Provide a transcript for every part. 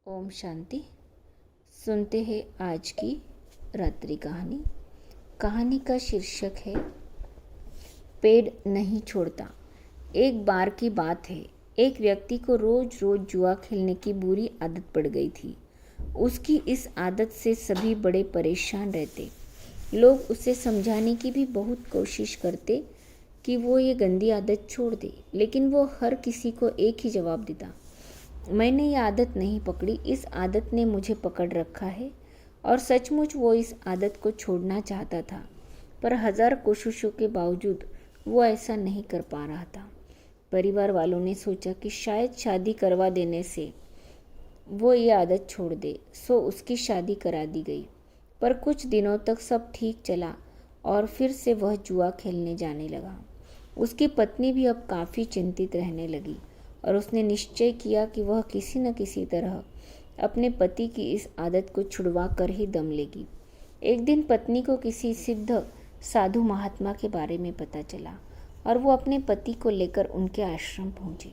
ओम शांति। सुनते हैं आज की रात्रि कहानी। कहानी का शीर्षक है पेड़ नहीं छोड़ता। एक बार की बात है, एक व्यक्ति को रोज रोज जुआ खेलने की बुरी आदत पड़ गई थी। उसकी इस आदत से सभी बड़े परेशान रहते। लोग उसे समझाने की भी बहुत कोशिश करते कि वो ये गंदी आदत छोड़ दे, लेकिन वो हर किसी को एक ही जवाब देता, मैंने ये आदत नहीं पकड़ी, इस आदत ने मुझे पकड़ रखा है। और सचमुच वो इस आदत को छोड़ना चाहता था, पर हजार कोशिशों के बावजूद वो ऐसा नहीं कर पा रहा था। परिवार वालों ने सोचा कि शायद शादी करवा देने से वो ये आदत छोड़ दे, सो उसकी शादी करा दी गई। पर कुछ दिनों तक सब ठीक चला और फिर से वह जुआ खेलने जाने लगा। उसकी पत्नी भी अब काफ़ी चिंतित रहने लगी और उसने निश्चय किया कि वह किसी न किसी तरह अपने पति की इस आदत को छुड़वा कर ही दम लेगी। एक दिन पत्नी को किसी सिद्ध साधु महात्मा के बारे में पता चला और वो अपने पति को लेकर उनके आश्रम पहुंची।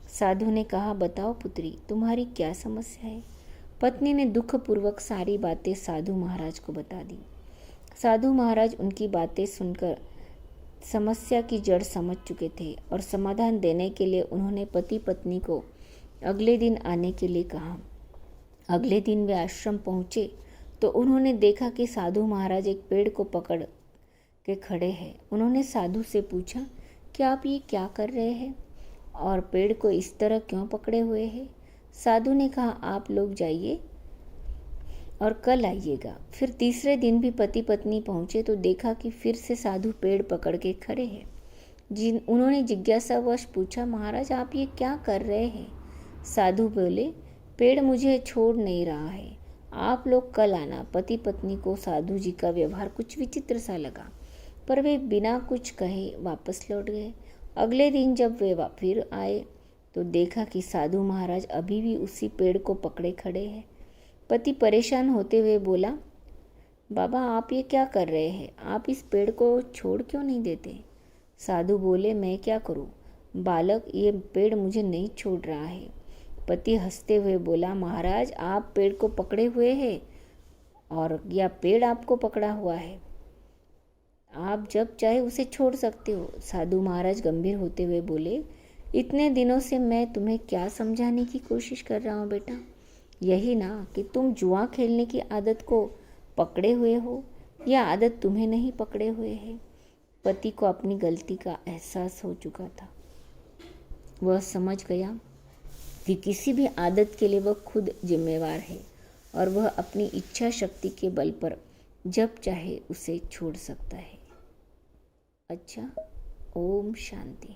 साधु ने कहा, बताओ पुत्री, तुम्हारी क्या समस्या है? पत्नी ने दुखपूर्वक सारी बातें साधु महाराज को बता दी। साधु महाराज उनकी बातें सुनकर समस्या की जड़ समझ चुके थे और समाधान देने के लिए उन्होंने पति पत्नी को अगले दिन आने के लिए कहा। अगले दिन वे आश्रम पहुंचे तो उन्होंने देखा कि साधु महाराज एक पेड़ को पकड़ के खड़े हैं। उन्होंने साधु से पूछा कि आप ये क्या कर रहे हैं और पेड़ को इस तरह क्यों पकड़े हुए हैं? साधु ने कहा, आप लोग जाइए और कल आइएगा। फिर तीसरे दिन भी पति पत्नी पहुंचे तो देखा कि फिर से साधु पेड़ पकड़ के खड़े हैं। उन्होंने जिज्ञासावश पूछा, महाराज आप ये क्या कर रहे हैं? साधु बोले, पेड़ मुझे छोड़ नहीं रहा है, आप लोग कल आना। पति पत्नी को साधु जी का व्यवहार कुछ विचित्र सा लगा, पर वे बिना कुछ कहे वापस लौट गए। अगले दिन जब वे फिर आए तो देखा कि साधु महाराज अभी भी उसी पेड़ को पकड़े खड़े हैं। पति परेशान होते हुए बोला, बाबा आप ये क्या कर रहे हैं? आप इस पेड़ को छोड़ क्यों नहीं देते? साधु बोले, मैं क्या करूं बालक, ये पेड़ मुझे नहीं छोड़ रहा है। पति हंसते हुए बोला, महाराज आप पेड़ को पकड़े हुए हैं और या पेड़ आपको पकड़ा हुआ है, आप जब चाहे उसे छोड़ सकते हो। साधु महाराज गंभीर होते हुए बोले, इतने दिनों से मैं तुम्हें क्या समझाने की कोशिश कर रहा हूँ बेटा, यही ना कि तुम जुआ खेलने की आदत को पकड़े हुए हो, यह आदत तुम्हें नहीं पकड़े हुए है। पति को अपनी गलती का एहसास हो चुका था। वह समझ गया कि किसी भी आदत के लिए वह खुद जिम्मेवार है और वह अपनी इच्छा शक्ति के बल पर जब चाहे उसे छोड़ सकता है। अच्छा, ओम शांति।